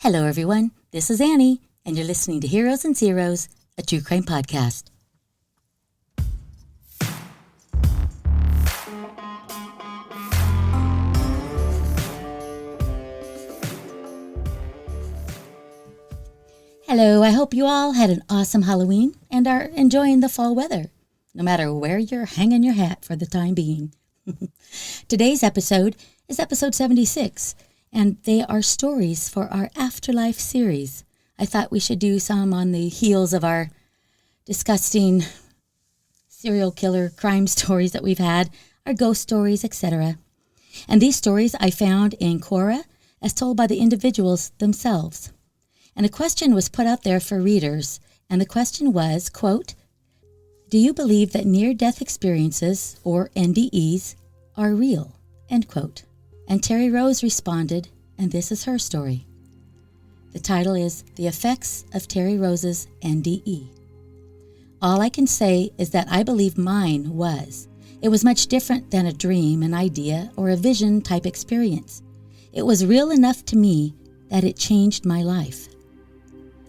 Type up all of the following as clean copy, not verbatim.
Hello, everyone. This is Annie, and you're listening to Heroes and Zeros, a true crime podcast. Hello, I hope you all had an awesome Halloween and are enjoying the fall weather, no matter where you're hanging your hat for the time being. Today's episode is episode 76, and they are stories for our Afterlife series. I thought we should do some on the heels of our disgusting serial killer crime stories that we've had, our ghost stories, etc. And these stories I found in Quora as told by the individuals themselves. And a question was put out there for readers, and the question was, quote, "Do you believe that near-death experiences, or NDEs, are real?" End quote. And Terry Rose responded, and this is her story. The title is The Effects of Terry Rose's NDE. All I can say is that I believe mine was. It was much different than a dream, an idea, or a vision type experience. It was real enough to me that it changed my life.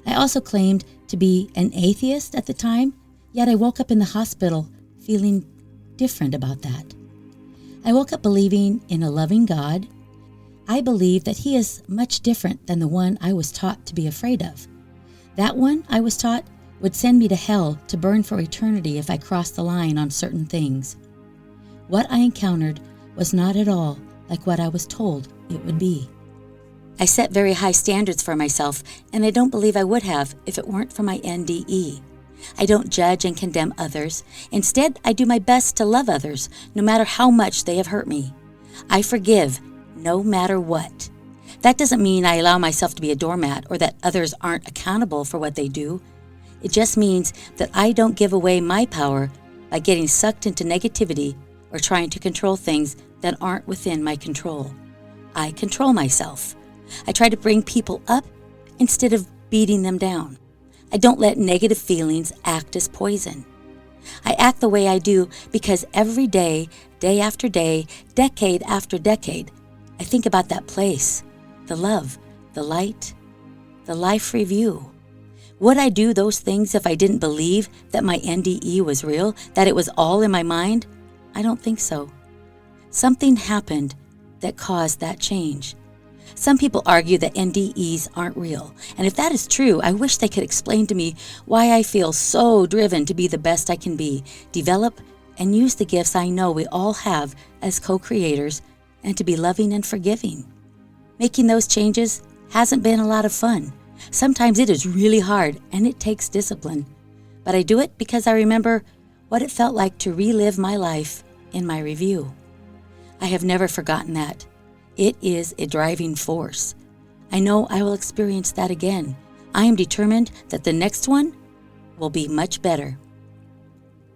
I also claimed to be an atheist at the time, yet I woke up in the hospital feeling different about that. I woke up believing in a loving God. I believe that He is much different than the one I was taught to be afraid of. That one I was taught would send me to hell to burn for eternity if I crossed the line on certain things. What I encountered was not at all like what I was told it would be. I set very high standards for myself, and I don't believe I would have if it weren't for my NDE. I don't judge and condemn others. Instead, I do my best to love others, no matter how much they have hurt me. I forgive, no matter what. That doesn't mean I allow myself to be a doormat or that others aren't accountable for what they do. It just means that I don't give away my power by getting sucked into negativity or trying to control things that aren't within my control. I control myself. I try to bring people up instead of beating them down. I don't let negative feelings act as poison. I act the way I do because every day, day after day, decade after decade, I think about that place, the love, the light, the life review. Would I do those things if I didn't believe that my NDE was real, that it was all in my mind? I don't think so. Something happened that caused that change. Some people argue that NDEs aren't real, and if that is true, I wish they could explain to me why I feel so driven to be the best I can be, develop and use the gifts I know we all have as co-creators, and to be loving and forgiving. Making those changes hasn't been a lot of fun. Sometimes it is really hard, and it takes discipline. But I do it because I remember what it felt like to relive my life in my review. I have never forgotten that. It is a driving force. I know I will experience that again. I am determined that the next one will be much better.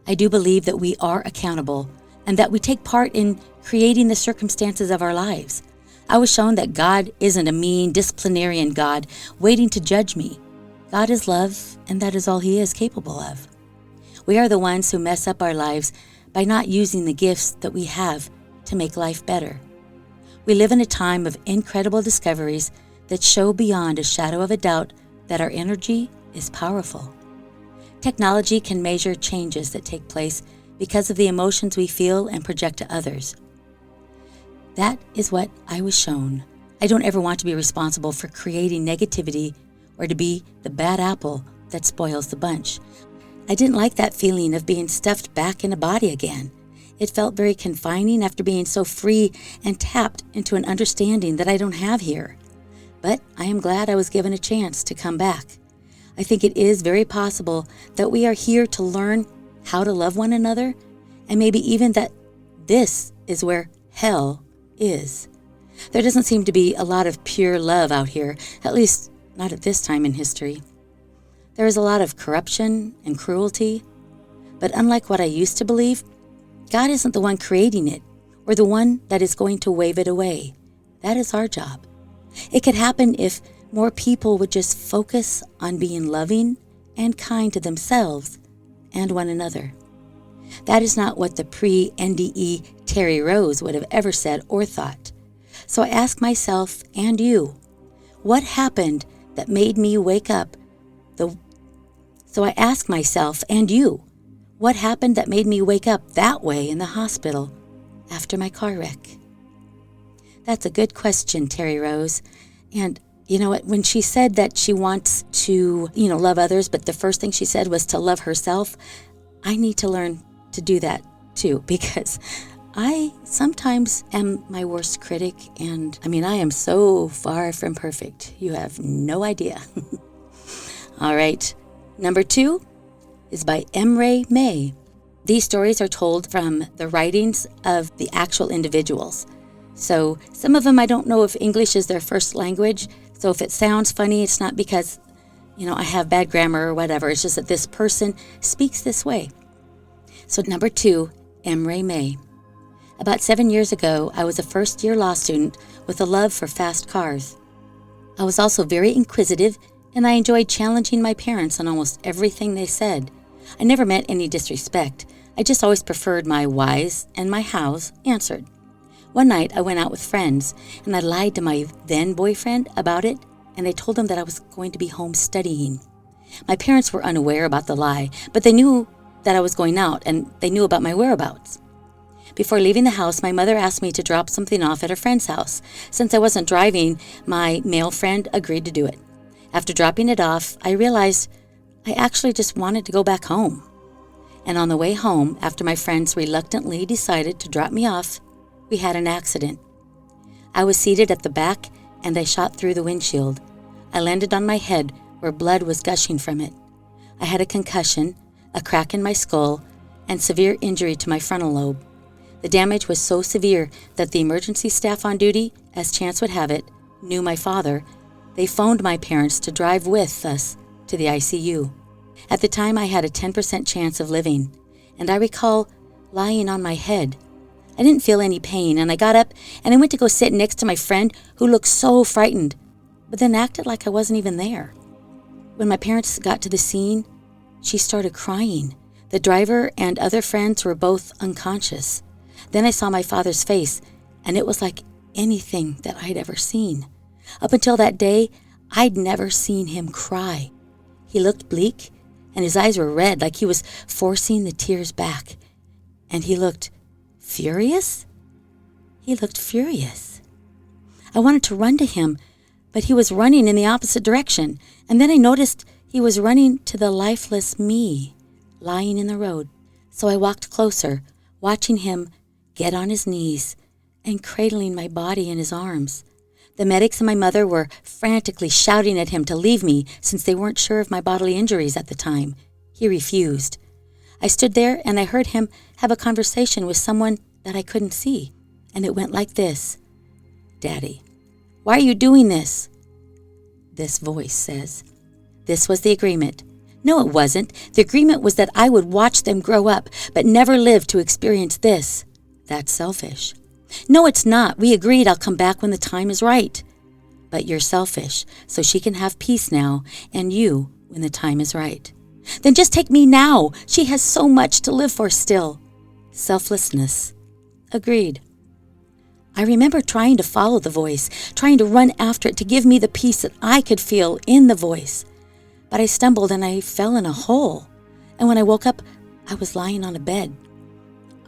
I do believe that we are accountable and that we take part in creating the circumstances of our lives. I was shown that God isn't a mean disciplinarian God waiting to judge me. God is love, and that is all He is capable of. We are the ones who mess up our lives by not using the gifts that we have to make life better. We live in a time of incredible discoveries that show beyond a shadow of a doubt that our energy is powerful. Technology can measure changes that take place because of the emotions we feel and project to others. That is what I was shown. I don't ever want to be responsible for creating negativity or to be the bad apple that spoils the bunch. I didn't like that feeling of being stuffed back in a body again. It felt very confining after being so free and tapped into an understanding that I don't have here. But I am glad I was given a chance to come back. I think it is very possible that we are here to learn how to love one another, and maybe even that this is where hell is. There doesn't seem to be a lot of pure love out here, at least not at this time in history. There is a lot of corruption and cruelty, but unlike what I used to believe, God isn't the one creating it or the one that is going to wave it away. That is our job. It could happen if more people would just focus on being loving and kind to themselves and one another. That is not what the pre-NDE Terry Rose would have ever said or thought. So I ask myself and you, what happened that made me wake up? So I ask myself, and you, what happened that made me wake up that way in the hospital after my car wreck? That's a good question, Terry Rose. And you know what, when she said that she wants to, love others, but the first thing she said was to love herself, I need to learn to do that too, because I sometimes am my worst critic, and I am so far from perfect. You have no idea. All right, number 2 is by Emre May. These stories are told from the writings of the actual individuals. So some of them, I don't know if English is their first language. So if it sounds funny, it's not because, I have bad grammar or whatever. It's just that this person speaks this way. So number 2, Emre May. About 7 years ago, I was a first-year law student with a love for fast cars. I was also very inquisitive, and I enjoyed challenging my parents on almost everything they said. I never meant any disrespect. I just always preferred my whys and my hows answered. One night, I went out with friends, and I lied to my then-boyfriend about it, and I told him that I was going to be home studying. My parents were unaware about the lie, but they knew that I was going out, and they knew about my whereabouts. Before leaving the house, my mother asked me to drop something off at a friend's house. Since I wasn't driving, my male friend agreed to do it. After dropping it off, I realized I actually just wanted to go back home. And on the way home, after my friends reluctantly decided to drop me off, we had an accident. I was seated at the back, and I shot through the windshield. I landed on my head where blood was gushing from it. I had a concussion, a crack in my skull, and severe injury to my frontal lobe. The damage was so severe that the emergency staff on duty, as chance would have it, knew my father. They phoned my parents to drive with us to the ICU. At the time, I had a 10% chance of living, and I recall lying on my head. I didn't feel any pain, and I got up and I went to go sit next to my friend who looked so frightened, but then acted like I wasn't even there. When my parents got to the scene, she started crying. The driver and other friends were both unconscious. Then I saw my father's face, and it was like anything that I'd ever seen. Up until that day, I'd never seen him cry. He looked bleak, and his eyes were red like he was forcing the tears back. And he looked furious? He looked furious. I wanted to run to him, but he was running in the opposite direction, and then I noticed he was running to the lifeless me, lying in the road. So I walked closer, watching him get on his knees and cradling my body in his arms. The medics and my mother were frantically shouting at him to leave me since they weren't sure of my bodily injuries at the time. He refused. I stood there and I heard him have a conversation with someone that I couldn't see, and it went like this. "Daddy, why are you doing this?" This voice says. This was the agreement. No, it wasn't. The agreement was that I would watch them grow up, but never live to experience this. That's selfish. No, it's not. We agreed I'll come back when the time is right. But you're selfish, so she can have peace now, and you when the time is right. Then just take me now. She has so much to live for still. Selflessness. Agreed. I remember trying to follow the voice, trying to run after it to give me the peace that I could feel in the voice. But I stumbled and I fell in a hole. And when I woke up, I was lying on a bed.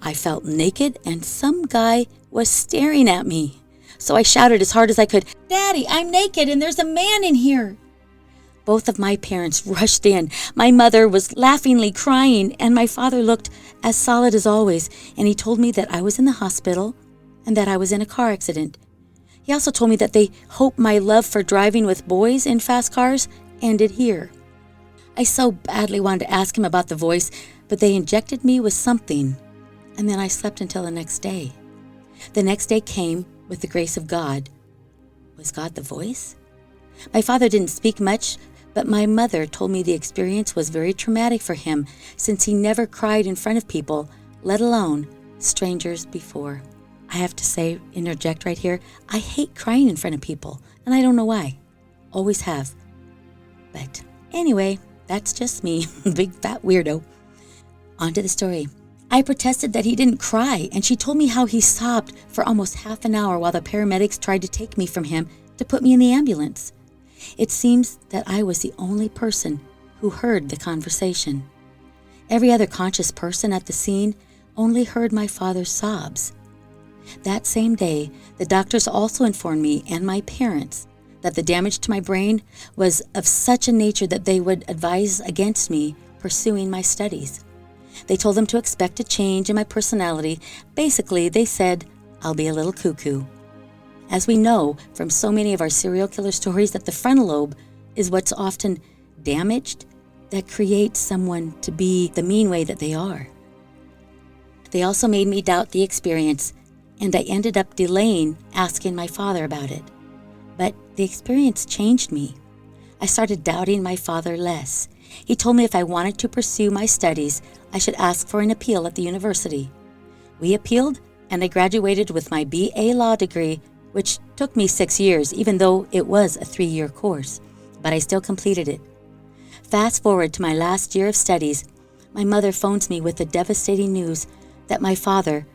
I felt naked and some guy was staring at me. So I shouted as hard as I could, "Daddy, I'm naked and there's a man in here." Both of my parents rushed in. My mother was laughingly crying, and my father looked as solid as always, and he told me that I was in the hospital and that I was in a car accident. He also told me that they hoped my love for driving with boys in fast cars ended here. I so badly wanted to ask him about the voice, but they injected me with something, and then I slept until the next day. The next day came with the grace of God. Was God the voice? My father didn't speak much, but my mother told me the experience was very traumatic for him since he never cried in front of people, let alone strangers before. I have to say, interject right here, I hate crying in front of people, and I don't know why. Always have. But anyway, that's just me, big fat weirdo. On to the story. I protested that he didn't cry, and she told me how he sobbed for almost half an hour while the paramedics tried to take me from him to put me in the ambulance. It seems that I was the only person who heard the conversation. Every other conscious person at the scene only heard my father's sobs. That same day, the doctors also informed me and my parents that the damage to my brain was of such a nature that they would advise against me pursuing my studies. They told them to expect a change in my personality. Basically, they said, I'll be a little cuckoo. As we know from so many of our serial killer stories, that the frontal lobe is what's often damaged that creates someone to be the mean way that they are. They also made me doubt the experience, and I ended up delaying asking my father about it. But the experience changed me. I started doubting my father less. He told me if I wanted to pursue my studies, I should ask for an appeal at the university. We appealed, and I graduated with my BA law degree, which took me 6 years, even though it was a 3-year course, but I still completed it. Fast forward to my last year of studies, my mother phones me with the devastating news that my father,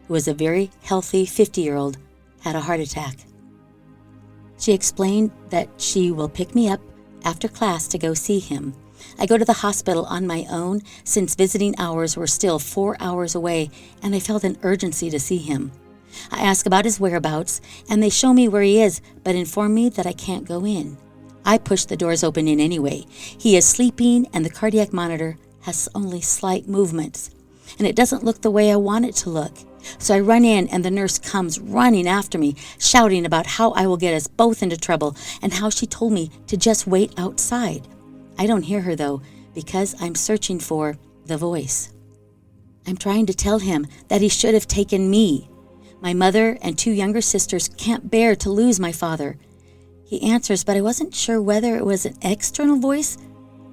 who was a very healthy 50-year-old, had a heart attack. She explained that she will pick me up after class to go see him. I go to the hospital on my own since visiting hours were still 4 hours away, and I felt an urgency to see him. I ask about his whereabouts, and they show me where he is, but inform me that I can't go in. I push the doors open in anyway. He is sleeping, and the cardiac monitor has only slight movements, and it doesn't look the way I want it to look. So I run in, and the nurse comes running after me, shouting about how I will get us both into trouble and how she told me to just wait outside. I don't hear her, though, because I'm searching for the voice. I'm trying to tell him that he should have taken me. My mother and 2 younger sisters can't bear to lose my father. He answers, but I wasn't sure whether it was an external voice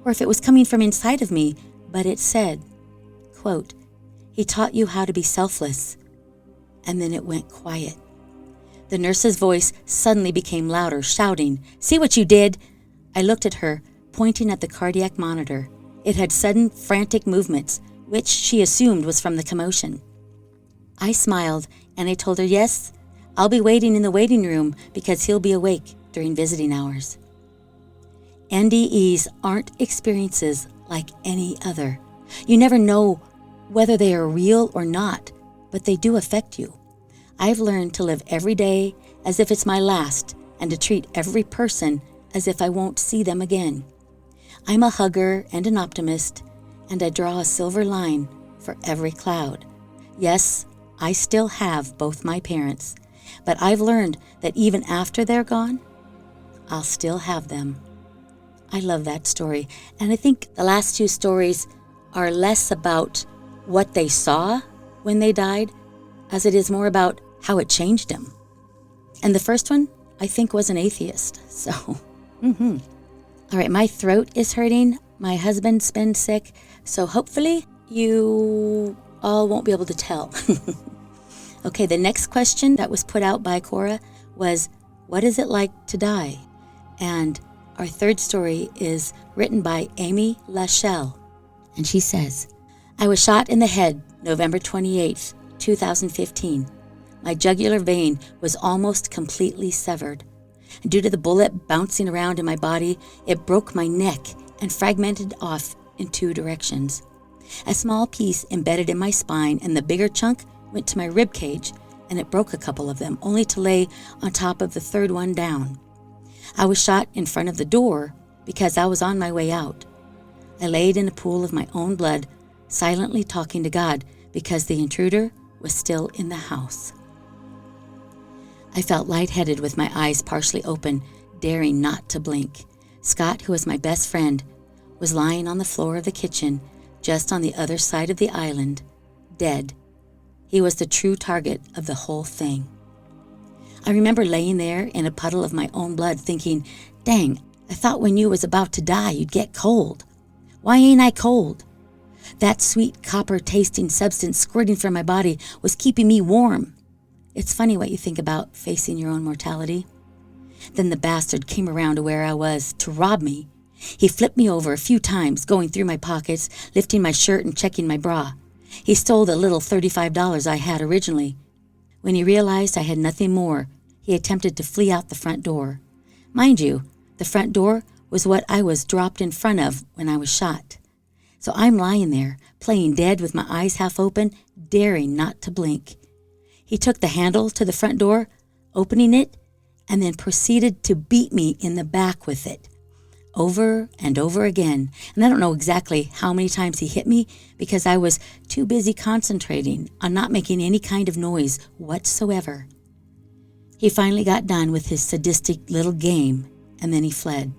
or if it was coming from inside of me, but it said, quote, "He taught you how to be selfless." And then it went quiet. The nurse's voice suddenly became louder, shouting, "See what you did?" I looked at her, pointing at the cardiac monitor. It had sudden, frantic movements, which she assumed was from the commotion. I smiled, and I told her, yes, I'll be waiting in the waiting room because he'll be awake during visiting hours. NDEs aren't experiences like any other. You never know whether they are real or not, but they do affect you. I've learned to live every day as if it's my last and to treat every person as if I won't see them again. I'm a hugger and an optimist, and I draw a silver line for every cloud. Yes, I still have both my parents, but I've learned that even after they're gone, I'll still have them. I love that story, and I think the last 2 stories are less about what they saw when they died, as it is more about how it changed them. And the first one, I think, was an atheist, so... All right, my throat is hurting. My husband's been sick, so hopefully you all won't be able to tell. Okay, the next question that was put out by Cora was, what is it like to die? And our third story is written by Amy Lachelle, and she says, I was shot in the head November 28th, 2015. My jugular vein was almost completely severed. Due to the bullet bouncing around in my body, it broke my neck and fragmented off in 2 directions. A small piece embedded in my spine, and the bigger chunk went to my rib cage, and it broke a couple of them, only to lay on top of the 3rd one down. I was shot in front of the door because I was on my way out. I laid in a pool of my own blood, silently talking to God because the intruder was still in the house. I felt lightheaded with my eyes partially open, daring not to blink. Scott, who was my best friend, was lying on the floor of the kitchen, just on the other side of the island, dead. He was the true target of the whole thing. I remember laying there in a puddle of my own blood thinking, dang, I thought when you was about to die you'd get cold. Why ain't I cold? That sweet copper-tasting substance squirting from my body was keeping me warm. It's funny what you think about facing your own mortality. Then the bastard came around to where I was to rob me. He flipped me over a few times, going through my pockets, lifting my shirt and checking my bra. He stole the little $35 I had originally. When he realized I had nothing more, he attempted to flee out the front door. Mind you, The front door was what I was dropped in front of when I was shot. So I'm lying there, playing dead with my eyes half open, daring not to blink. He took the handle to the front door, opening it, and then proceeded to beat me in the back with it, over and over again. And I don't know exactly how many times he hit me because I was too busy concentrating on not making any kind of noise whatsoever. He finally got done with his sadistic little game, and then he fled.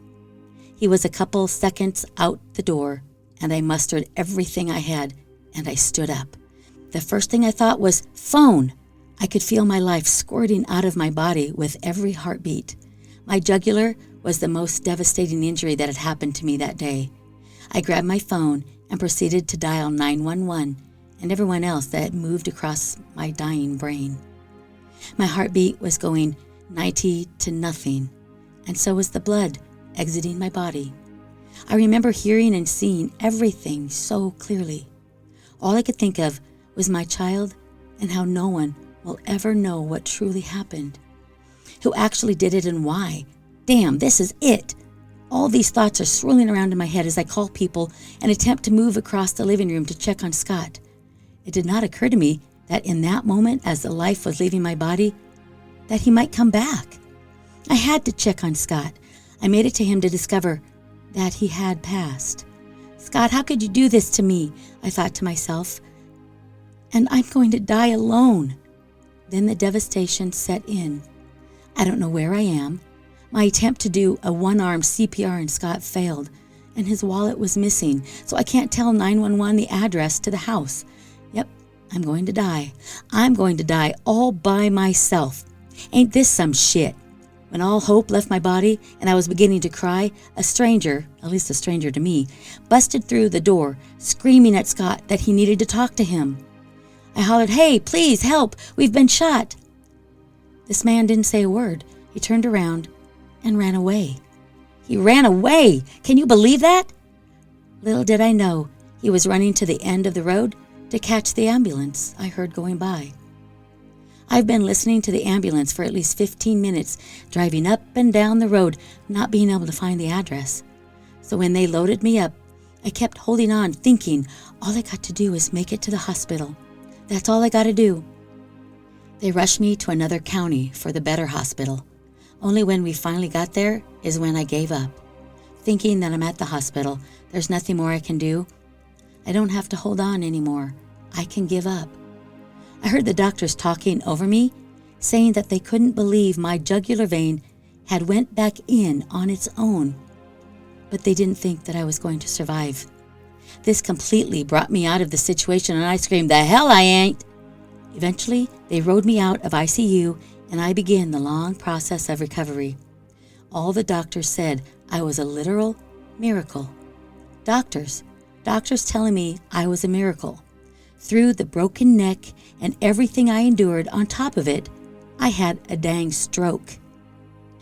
He was a couple seconds out the door, and I mustered everything I had, and I stood up. The first thing I thought was, phone! I could feel my life squirting out of my body with every heartbeat. My jugular was the most devastating injury that had happened to me that day. I grabbed my phone and proceeded to dial 911 and everyone else that had moved across my dying brain. My heartbeat was going 90 to nothing, and so was the blood exiting my body. I remember hearing and seeing everything so clearly. All I could think of was my child and how no one will ever know what truly happened. Who actually did it and why? Damn, this is it. All these thoughts are swirling around in my head as I call people and attempt to move across the living room to check on Scott. It did not occur to me that in that moment, as the life was leaving my body, that he might come back. I had to check on Scott. I made it to him to discover that he had passed. Scott, how could you do this to me? I thought to myself. And I'm going to die alone. Then the devastation set in. I don't know where I am. My attempt to do a one-arm CPR on Scott failed, and his wallet was missing, so I can't tell 911 the address to the house. Yep, I'm going to die. I'm going to die all by myself. Ain't this some shit? When all hope left my body and I was beginning to cry, a stranger, at least a stranger to me, busted through the door, screaming at Scott that he needed to talk to him. I hollered, "Hey, please help, we've been shot." This man didn't say a word. He turned around and ran away. He ran away! Can you believe that? Little did I know he was running to the end of the road to catch the ambulance I heard going by. I've been listening to the ambulance for at least 15 minutes, driving up and down the road, not being able to find the address. So when they loaded me up, I kept holding on, thinking, all I got to do is make it to the hospital. That's all I got to do. They rushed me to another county for the better hospital. Only when we finally got there is when I gave up. Thinking that I'm at the hospital, there's nothing more I can do. I don't have to hold on anymore. I can give up. I heard the doctors talking over me, saying that they couldn't believe my jugular vein had went back in on its own, but they didn't think that I was going to survive. This completely brought me out of the situation, and I screamed, "The hell I ain't!" Eventually, they rode me out of ICU, and I began the long process of recovery. All the doctors said I was a literal miracle. Doctors telling me I was a miracle. Through the broken neck and everything I endured on top of it, I had a dang stroke.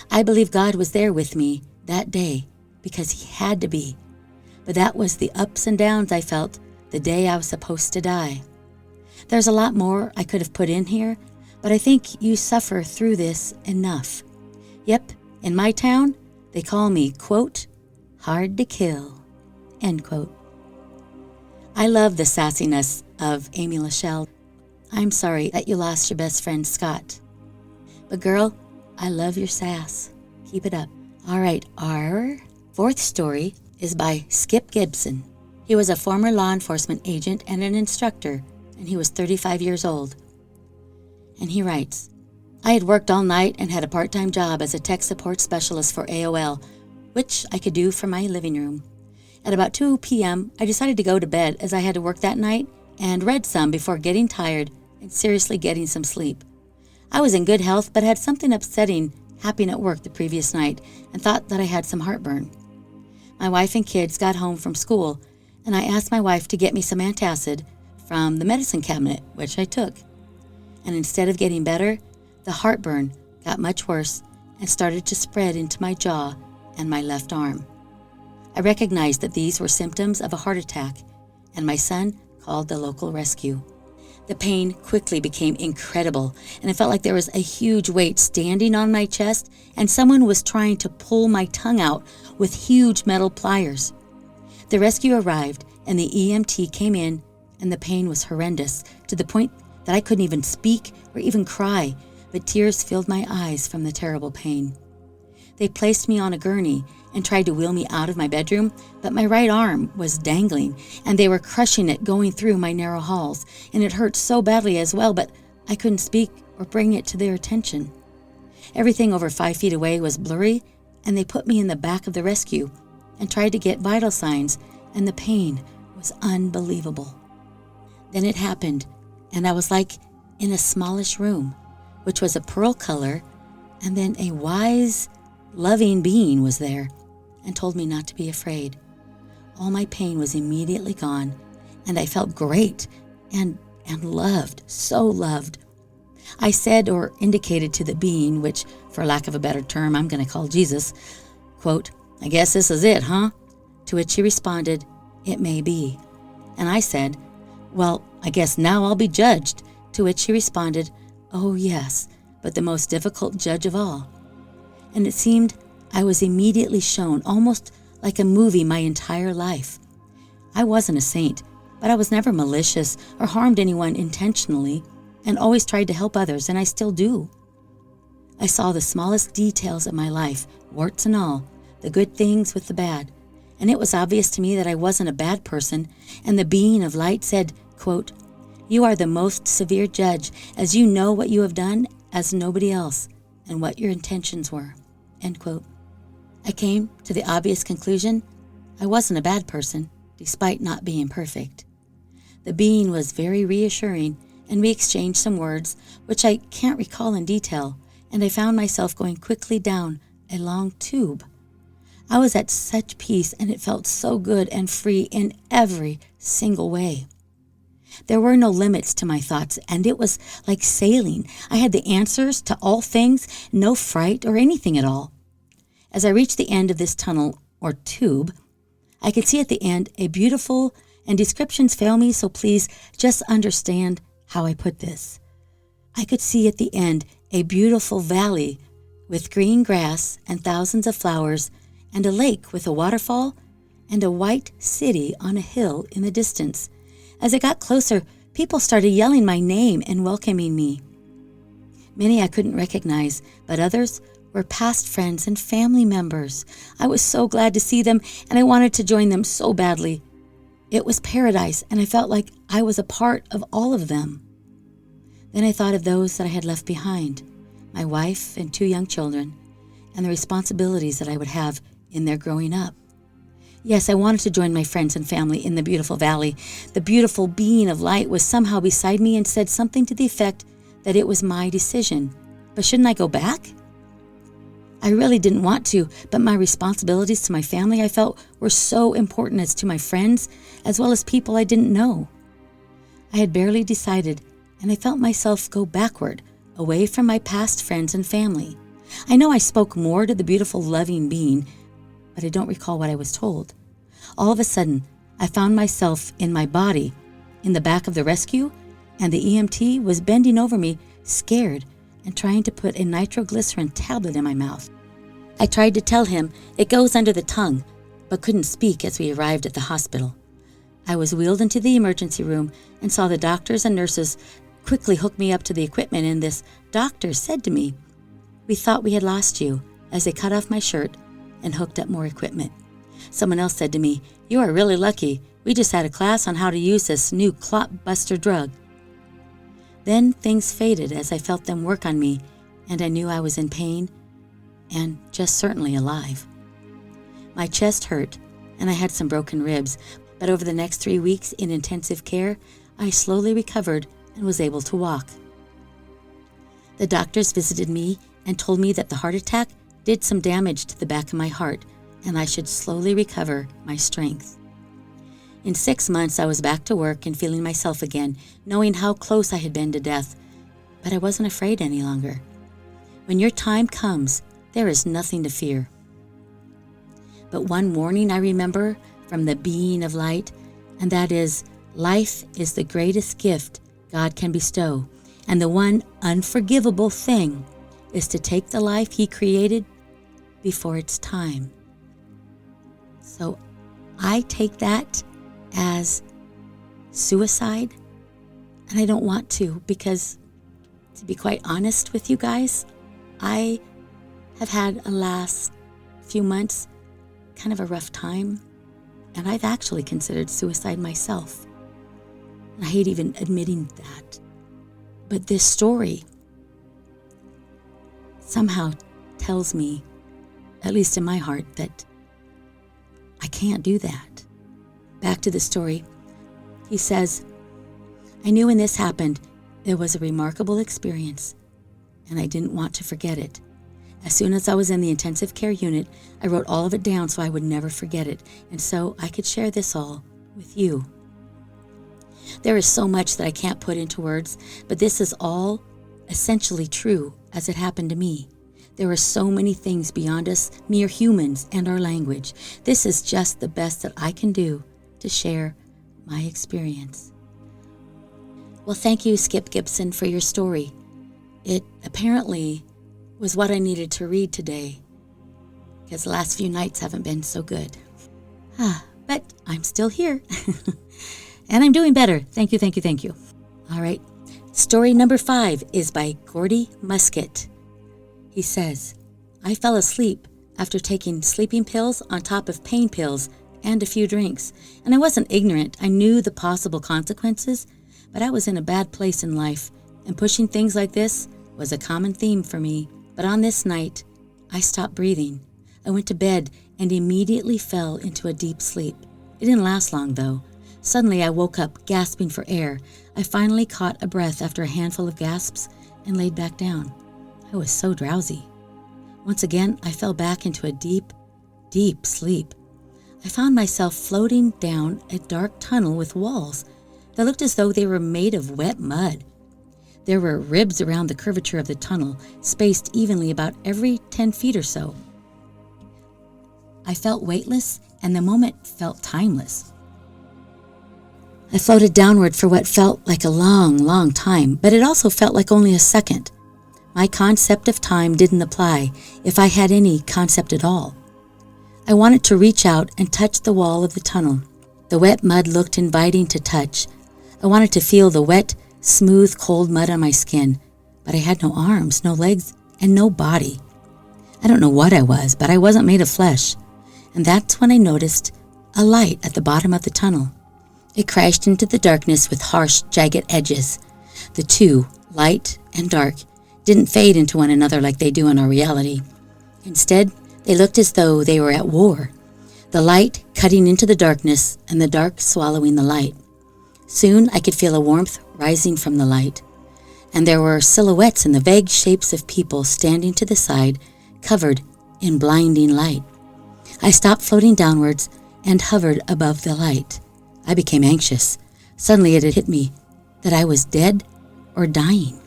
I believe God was there with me that day because he had to be. But that was the ups and downs I felt the day I was supposed to die. There's a lot more I could have put in here, but I think you suffer through this enough. Yep, in my town, they call me, quote, hard to kill, end quote. I love the sassiness of Amy Lachelle. I'm sorry that you lost your best friend, Scott. But girl, I love your sass. Keep it up. All right, our fourth story is by Skip Gibson. He was a former law enforcement agent and an instructor, and he was 35 years old. And he writes, I had worked all night and had a part-time job as a tech support specialist for AOL, which I could do from my living room. At about 2 p.m., I decided to go to bed as I had to work that night and read some before getting tired and seriously getting some sleep. I was in good health but had something upsetting happen at work the previous night and thought that I had some heartburn. My wife and kids got home from school, and I asked my wife to get me some antacid from the medicine cabinet, which I took. And instead of getting better, the heartburn got much worse and started to spread into my jaw and my left arm. I recognized that these were symptoms of a heart attack, and my son called the local rescue. The pain quickly became incredible, and I felt like there was a huge weight standing on my chest, and someone was trying to pull my tongue out with huge metal pliers. The rescue arrived, and the EMT came in, and the pain was horrendous, to the point that I couldn't even speak or even cry, but tears filled my eyes from the terrible pain. They placed me on a gurney and tried to wheel me out of my bedroom, but my right arm was dangling, and they were crushing it going through my narrow halls, and it hurt so badly as well, but I couldn't speak or bring it to their attention. Everything over 5 feet away was blurry, and they put me in the back of the rescue and tried to get vital signs, and the pain was unbelievable. Then it happened, and I was like in a smallish room, which was a pearl color, and then a wise, loving being was there and told me not to be afraid. All my pain was immediately gone, and I felt great and loved, so loved. I said or indicated to the being, which, for lack of a better term, I'm going to call Jesus, quote, "I guess this is it, huh?" To which he responded, "It may be." And I said, "Well, I guess now I'll be judged." To which he responded, "Oh yes, but the most difficult judge of all." And it seemed I was immediately shown, almost like a movie, my entire life. I wasn't a saint, but I was never malicious or harmed anyone intentionally, and always tried to help others, and I still do. I saw the smallest details of my life, warts and all, the good things with the bad, and it was obvious to me that I wasn't a bad person, and the being of light said, quote, "You are the most severe judge, as you know what you have done as nobody else, and what your intentions were," end quote. I came to the obvious conclusion I wasn't a bad person, despite not being perfect. The being was very reassuring, and we exchanged some words, which I can't recall in detail, and I found myself going quickly down a long tube. I was at such peace, and it felt so good and free in every single way. There were no limits to my thoughts, and it was like sailing. I had the answers to all things, no fright or anything at all. As I reached the end of this tunnel, or tube, I could see at the end a beautiful, and descriptions fail me, so please just understand how I put this. I could see at the end a beautiful valley with green grass and thousands of flowers, and a lake with a waterfall, and a white city on a hill in the distance. As I got closer, people started yelling my name and welcoming me. Many I couldn't recognize, but others were past friends and family members. I was so glad to see them, and I wanted to join them so badly. It was paradise, and I felt like I was a part of all of them. Then I thought of those that I had left behind, my wife and 2 young children, and the responsibilities that I would have in their growing up. Yes, I wanted to join my friends and family in the beautiful valley. The beautiful being of light was somehow beside me and said something to the effect that it was my decision. But shouldn't I go back? I really didn't want to, but my responsibilities to my family, I felt, were so important, as to my friends, as well as people I didn't know. I had barely decided, and I felt myself go backward, away from my past friends and family. I know I spoke more to the beautiful, loving being, but I don't recall what I was told. All of a sudden, I found myself in my body, in the back of the rescue, and the EMT was bending over me, scared, and trying to put a nitroglycerin tablet in my mouth. I tried to tell him it goes under the tongue, but couldn't speak as we arrived at the hospital. I was wheeled into the emergency room and saw the doctors and nurses quickly hook me up to the equipment, and this doctor said to me, "We thought we had lost you," as they cut off my shirt and hooked up more equipment. Someone else said to me, "You are really lucky. We just had a class on how to use this new clot buster drug." Then things faded as I felt them work on me, and I knew I was in pain and just certainly alive. My chest hurt, and I had some broken ribs, but over the next 3 weeks in intensive care, I slowly recovered and was able to walk. The doctors visited me and told me that the heart attack did some damage to the back of my heart, and I should slowly recover my strength. In 6 months, I was back to work and feeling myself again, knowing how close I had been to death, but I wasn't afraid any longer. When your time comes, there is nothing to fear. But one warning I remember from the being of light, and that is, life is the greatest gift God can bestow. And the one unforgivable thing is to take the life He created before it's time. So I take that as suicide, and I don't want to, because to be quite honest with you guys, I have had a last few months kind of a rough time, and I've actually considered suicide myself. And I hate even admitting that. But this story somehow tells me, at least in my heart, that I can't do that. Back to the story. He says, I knew when this happened, it was a remarkable experience, and I didn't want to forget it. As soon as I was in the intensive care unit, I wrote all of it down so I would never forget it, and so I could share this all with you. There is so much that I can't put into words, but this is all essentially true as it happened to me. There are so many things beyond us mere humans and our language. This is just the best that I can do to share my experience. Well, thank you, Skip Gibson, for your story. It apparently was what I needed to read today, because the last few nights haven't been so good. But I'm still here, and I'm doing better. Thank you, thank you, thank you. All right, story number 5 is by Gordy Musket. He says, I fell asleep after taking sleeping pills on top of pain pills and a few drinks, and I wasn't ignorant. I knew the possible consequences, but I was in a bad place in life, and pushing things like this was a common theme for me. But on this night, I stopped breathing. I went to bed and immediately fell into a deep sleep. It didn't last long, though. Suddenly, I woke up, gasping for air. I finally caught a breath after a handful of gasps and laid back down. I was so drowsy. Once again, I fell back into a deep, deep sleep. I found myself floating down a dark tunnel with walls that looked as though they were made of wet mud. There were ribs around the curvature of the tunnel, spaced evenly about every 10 feet or so. I felt weightless, and the moment felt timeless. I floated downward for what felt like a long, long time, but it also felt like only a second. My concept of time didn't apply, if I had any concept at all. I wanted to reach out and touch the wall of the tunnel. The wet mud looked inviting to touch. I wanted to feel the wet, smooth, cold mud on my skin, but I had no arms, no legs, and no body. I don't know what I was, but I wasn't made of flesh. And that's when I noticed a light at the bottom of the tunnel. It crashed into the darkness with harsh, jagged edges. The two, light and dark, didn't fade into one another like they do in our reality. Instead, they looked as though they were at war, the light cutting into the darkness and the dark swallowing the light. Soon I could feel a warmth rising from the light, and there were silhouettes in the vague shapes of people standing to the side, covered in blinding light. I stopped floating downwards and hovered above the light. I became anxious. Suddenly it had hit me that I was dead or dying.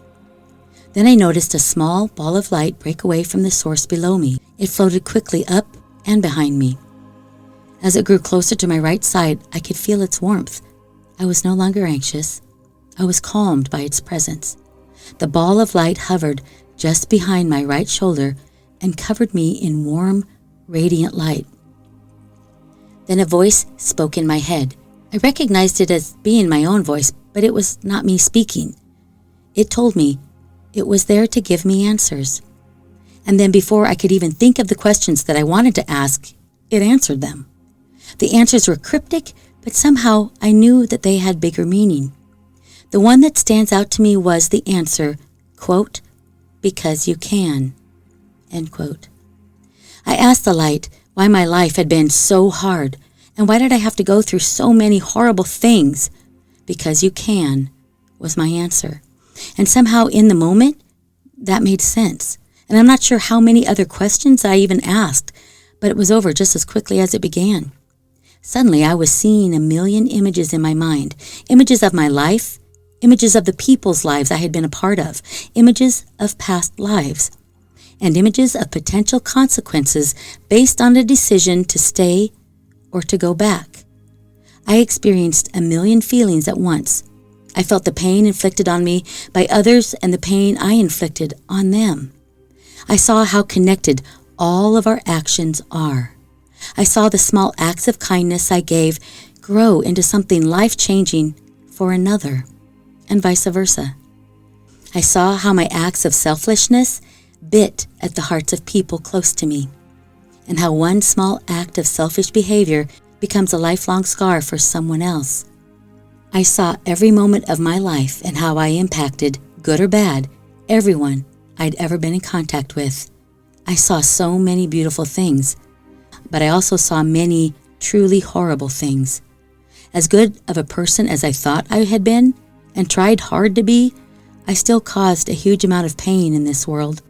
Then I noticed a small ball of light break away from the source below me. It floated quickly up and behind me. As it grew closer to my right side, I could feel its warmth. I was no longer anxious. I was calmed by its presence. The ball of light hovered just behind my right shoulder and covered me in warm, radiant light. Then a voice spoke in my head. I recognized it as being my own voice, but it was not me speaking. It told me it was there to give me answers. And then before I could even think of the questions that I wanted to ask, it answered them. The answers were cryptic, but somehow I knew that they had bigger meaning. The one that stands out to me was the answer, quote, because you can, end quote. I asked the light why my life had been so hard, and why did I have to go through so many horrible things? Because you can, was my answer. And somehow in the moment, that made sense. And I'm not sure how many other questions I even asked, but it was over just as quickly as it began. Suddenly, I was seeing 1,000,000 images in my mind, images of my life, images of the people's lives I had been a part of, images of past lives, and images of potential consequences based on a decision to stay or to go back. I experienced 1,000,000 feelings at once. I felt the pain inflicted on me by others and the pain I inflicted on them. I saw how connected all of our actions are. I saw the small acts of kindness I gave grow into something life-changing for another, and vice versa. I saw how my acts of selfishness bit at the hearts of people close to me, and how one small act of selfish behavior becomes a lifelong scar for someone else. I saw every moment of my life and how I impacted, good or bad, everyone I'd ever been in contact with. I saw so many beautiful things, but I also saw many truly horrible things. As good of a person as I thought I had been, and tried hard to be, I still caused a huge amount of pain in this world.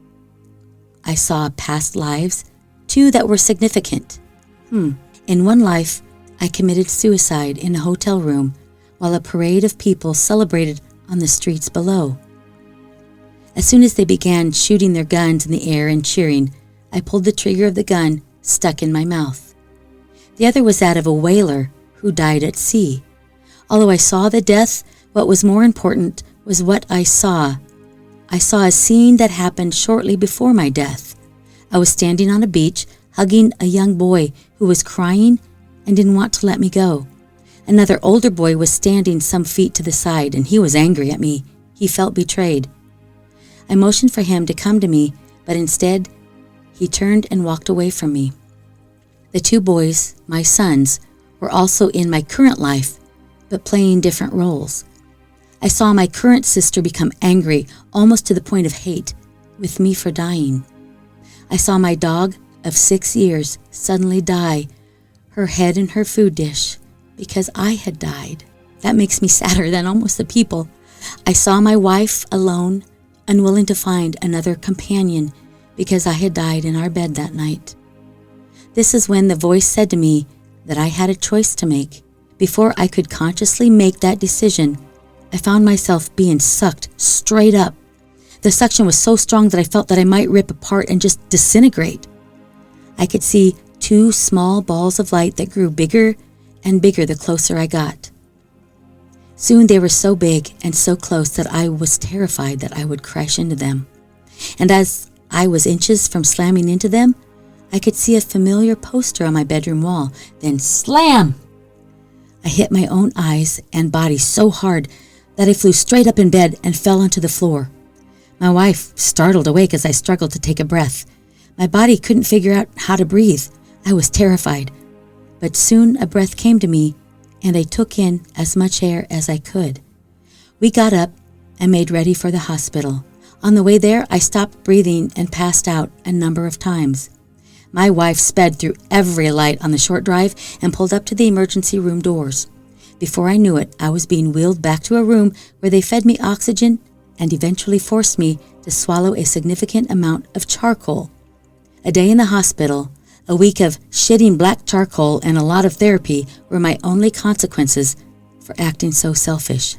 I saw past lives, two that were significant. In one life, I committed suicide in a hotel room while a parade of people celebrated on the streets below. As soon as they began shooting their guns in the air and cheering, I pulled the trigger of the gun stuck in my mouth. The other was that of a whaler who died at sea. Although I saw the death, what was more important was what I saw. I saw a scene that happened shortly before my death. I was standing on a beach, hugging a young boy who was crying and didn't want to let me go. Another older boy was standing some feet to the side, and he was angry at me. He felt betrayed. I motioned for him to come to me, but instead, he turned and walked away from me. The two boys, my sons, were also in my current life, but playing different roles. I saw my current sister become angry, almost to the point of hate, with me for dying. I saw my dog of 6 years suddenly die, her head in her food dish, because I had died. That makes me sadder than almost the people. I saw my wife alone, unwilling to find another companion because I had died in our bed that night. This is when the voice said to me that I had a choice to make. Before I could consciously make that decision, I found myself being sucked straight up. The suction was so strong that I felt that I might rip apart and just disintegrate. I could see 2 small balls of light that grew bigger and bigger the closer I got. Soon they were so big and so close that I was terrified that I would crash into them. And as I was inches from slamming into them, I could see a familiar poster on my bedroom wall. Then slam! I hit my own eyes and body so hard that I flew straight up in bed and fell onto the floor. My wife startled awake as I struggled to take a breath. My body couldn't figure out how to breathe. I was terrified. But soon a breath came to me, and I took in as much air as I could. We got up and made ready for the hospital. On the way there, I stopped breathing and passed out a number of times. My wife sped through every light on the short drive and pulled up to the emergency room doors. Before I knew it, I was being wheeled back to a room where they fed me oxygen and eventually forced me to swallow a significant amount of charcoal. A day in the hospital, a week of shitting black charcoal, and a lot of therapy were my only consequences for acting so selfish.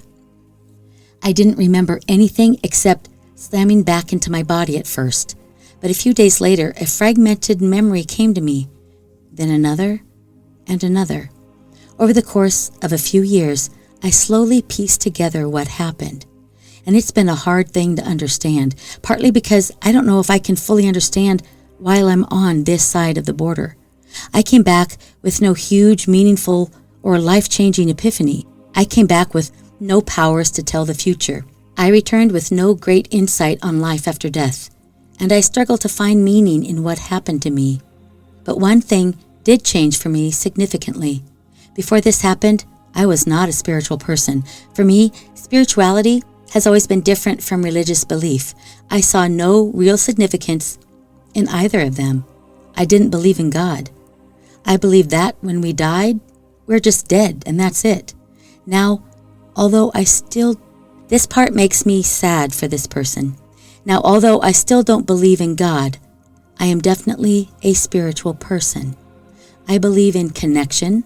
I didn't remember anything except slamming back into my body at first, but a few days later, a fragmented memory came to me, then another and another. Over the course of a few years, I slowly pieced together what happened. And it's been a hard thing to understand, partly because I don't know if I can fully understand while I'm on this side of the border. I came back with no huge, meaningful, or life-changing epiphany. I came back with no powers to tell the future. I returned with no great insight on life after death, and I struggled to find meaning in what happened to me. But one thing did change for me significantly. Before this happened, I was not a spiritual person. For me, spirituality has always been different from religious belief. I saw no real significance in either of them. I didn't believe in God. I believed that when we died, we're just dead, and that's it. Now, although this part makes me sad for this person. Now, although I still don't believe in God, I am definitely a spiritual person. I believe in connection.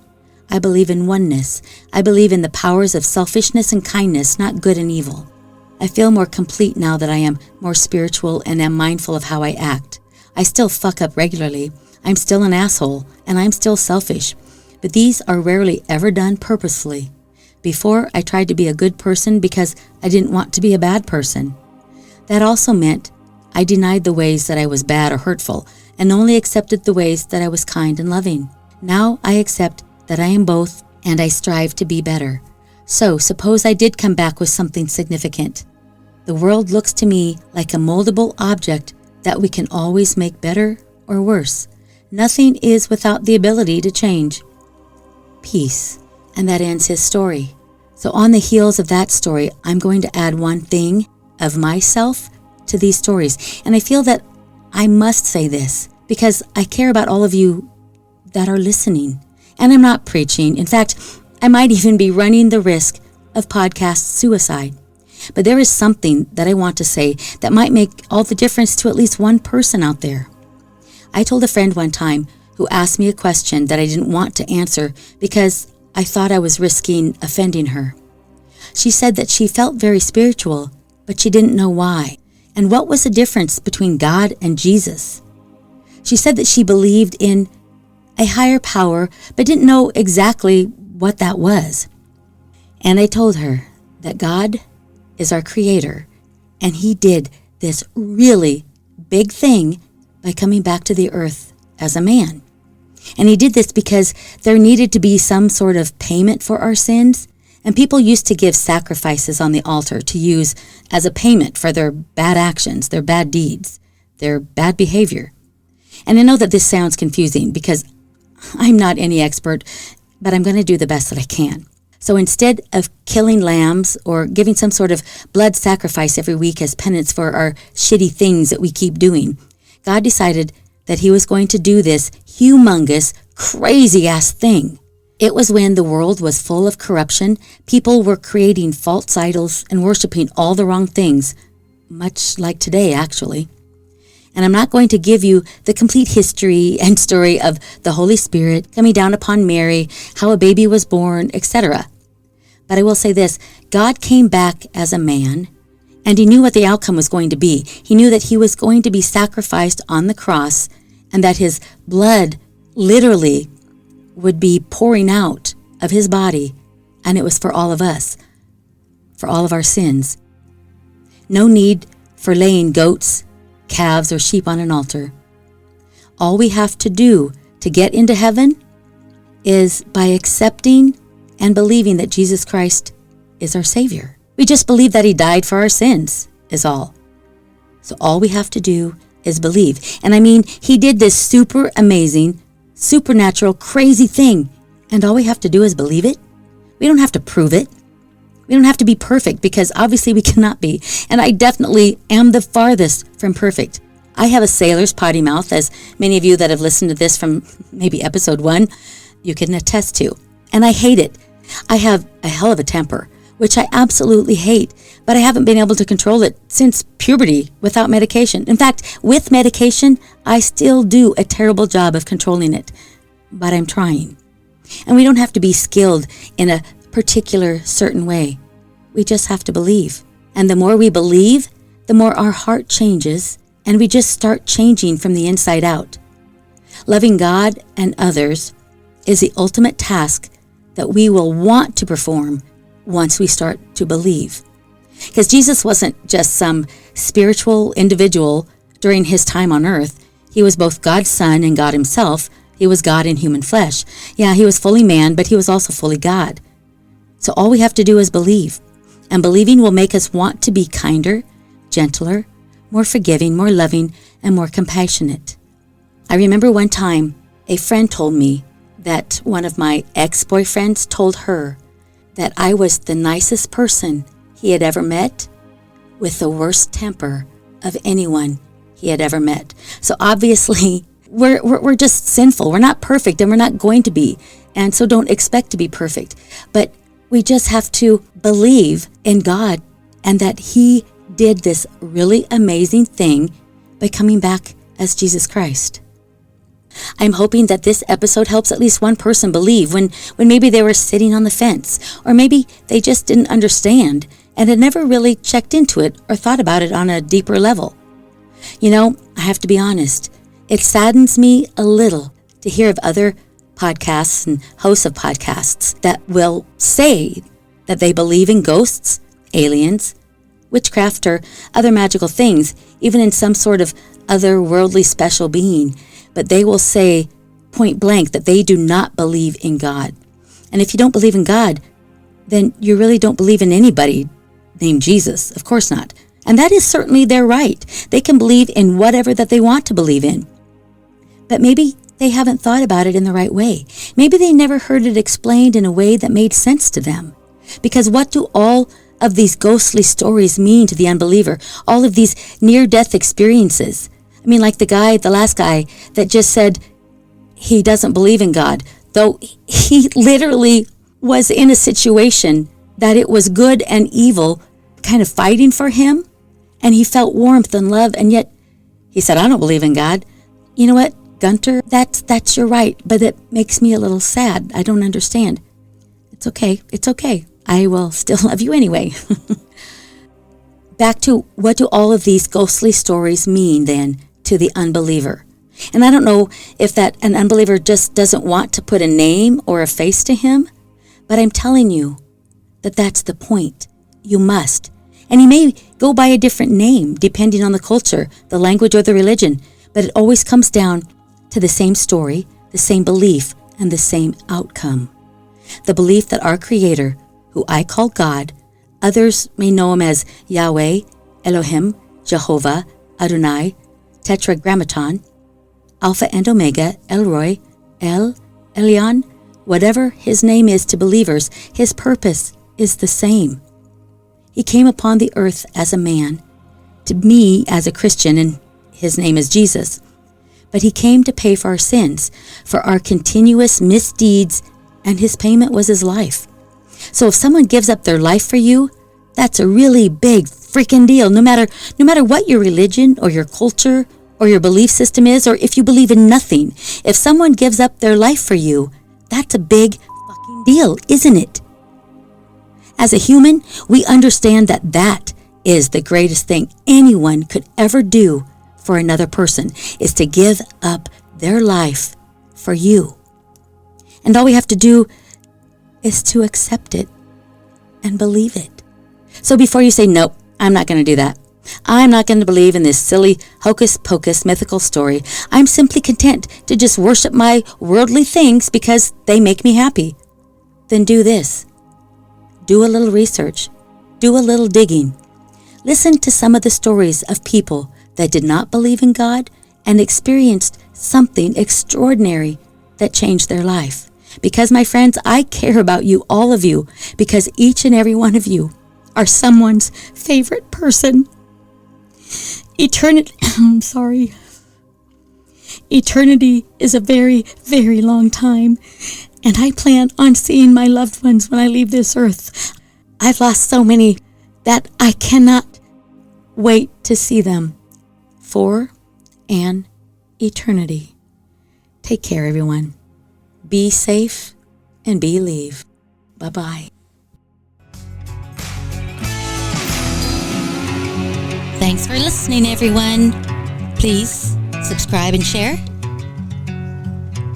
I believe in oneness. I believe in the powers of selfishness and kindness, not good and evil. I feel more complete now that I am more spiritual and am mindful of how I act. I still fuck up regularly. I'm still an asshole, and I'm still selfish. But these are rarely ever done purposefully. Before, I tried to be a good person because I didn't want to be a bad person. That also meant I denied the ways that I was bad or hurtful and only accepted the ways that I was kind and loving. Now I accept that I am both and I strive to be better. So suppose I did come back with something significant. The world looks to me like a moldable object that we can always make better or worse. Nothing is without the ability to change. Peace. And that ends his story. So on the heels of that story, I'm going to add one thing of myself to these stories. And I feel that I must say this because I care about all of you that are listening. And I'm not preaching. In fact, I might even be running the risk of podcast suicide. But there is something that I want to say that might make all the difference to at least one person out there. I told a friend one time who asked me a question that I didn't want to answer because I thought I was risking offending her. She said that she felt very spiritual, but she didn't know why. And what was the difference between God and Jesus? She said that she believed in a higher power, but didn't know exactly what that was. And I told her that God is our creator, and he did this really big thing by coming back to the earth as a man. And he did this because there needed to be some sort of payment for our sins, and people used to give sacrifices on the altar to use as a payment for their bad actions, their bad deeds, their bad behavior. And I know that this sounds confusing because I'm not any expert, but I'm going to do the best that I can. So instead of killing lambs or giving some sort of blood sacrifice every week as penance for our shitty things that we keep doing, God decided that he was going to do this humongous, crazy-ass thing. It was when the world was full of corruption, people were creating false idols and worshiping all the wrong things, much like today, actually. And I'm not going to give you the complete history and story of the Holy Spirit coming down upon Mary, how a baby was born, etc. But I will say this, God came back as a man, and he knew what the outcome was going to be. He knew that he was going to be sacrificed on the cross, and that his blood literally would be pouring out of his body, and it was for all of us, for all of our sins. No need for laying goats, calves, or sheep on an altar. All we have to do to get into heaven is by accepting and believing that Jesus Christ is our Savior. We just believe that he died for our sins, is all. So all we have to do is believe. And I mean, he did this super amazing, supernatural, crazy thing. And all we have to do is believe it. We don't have to prove it. We don't have to be perfect because obviously we cannot be. And I definitely am the farthest from perfect. I have a sailor's potty mouth, as many of you that have listened to this from maybe episode 1, you can attest to. And I hate it. I have a hell of a temper, which I absolutely hate, but I haven't been able to control it since puberty without medication. In fact, with medication, I still do a terrible job of controlling it, but I'm trying. And we don't have to be skilled in a particular certain way. We just have to believe. And the more we believe, the more our heart changes, and we just start changing from the inside out. Loving God and others is the ultimate task that we will want to perform once we start to believe. Because Jesus wasn't just some spiritual individual during his time on earth. He was both God's Son and God himself. He was God in human flesh. Yeah, he was fully man, but he was also fully God. So all we have to do is believe. And believing will make us want to be kinder, gentler, more forgiving, more loving, and more compassionate. I remember one time a friend told me that one of my ex-boyfriends told her that I was the nicest person he had ever met with the worst temper of anyone he had ever met. So obviously, we're just sinful. We're not perfect, and we're not going to be. And so don't expect to be perfect. But we just have to believe in God and that he did this really amazing thing by coming back as Jesus Christ. I'm hoping that this episode helps at least one person believe when maybe they were sitting on the fence, or maybe they just didn't understand and had never really checked into it or thought about it on a deeper level. You know, I have to be honest, it saddens me a little to hear of other podcasts and hosts of podcasts that will say that they believe in ghosts, aliens, witchcraft, or other magical things, even in some sort of otherworldly special being. But they will say point blank that they do not believe in God. And if you don't believe in God, then you really don't believe in anybody named Jesus. Of course not. And that is certainly their right. They can believe in whatever that they want to believe in. But maybe they haven't thought about it in the right way. Maybe they never heard it explained in a way that made sense to them. Because what do all of these ghostly stories mean to the unbeliever? All of these near-death experiences. I mean, like the last guy that just said he doesn't believe in God, though he literally was in a situation that it was good and evil kind of fighting for him, and he felt warmth and love, and yet he said, I don't believe in God. You know what, Gunter, that's your right, but it makes me a little sad. I don't understand. It's okay. I will still love you anyway. Back to, what do all of these ghostly stories mean then to the unbeliever? And I don't know if that an unbeliever just doesn't want to put a name or a face to him, but I'm telling you that that's the point. You must. And he may go by a different name depending on the culture, the language, or the religion, but it always comes down to the same story, the same belief, and the same outcome. The belief that our Creator, who I call God, others may know him as Yahweh, Elohim, Jehovah, Adonai, Tetragrammaton, Alpha and Omega, Elroy, El, Elyon, whatever his name is to believers, his purpose is the same. He came upon the earth as a man, to me as a Christian, and his name is Jesus. But he came to pay for our sins, for our continuous misdeeds, and his payment was his life. So if someone gives up their life for you, that's a really big freaking deal, no matter what your religion or your culture or your belief system is, or if you believe in nothing. If someone gives up their life for you, that's a big fucking deal, isn't it? As a human, we understand that that is the greatest thing anyone could ever do for another person, is to give up their life for you. And all we have to do is to accept it and believe it. So before you say, nope, I'm not going to do that. I'm not going to believe in this silly hocus-pocus mythical story. I'm simply content to just worship my worldly things because they make me happy. Then do this. Do a little research. Do a little digging. Listen to some of the stories of people that did not believe in God and experienced something extraordinary that changed their life. Because, my friends, I care about you, all of you, because each and every one of you are someone's favorite person. Eternity is a very, very long time, and I plan on seeing my loved ones when I leave this earth. I've lost so many that I cannot wait to see them for an eternity. Take care, everyone. Be safe and believe. Bye-bye. Thanks for listening, everyone. Please subscribe and share.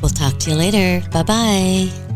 We'll talk to you later. Bye-bye.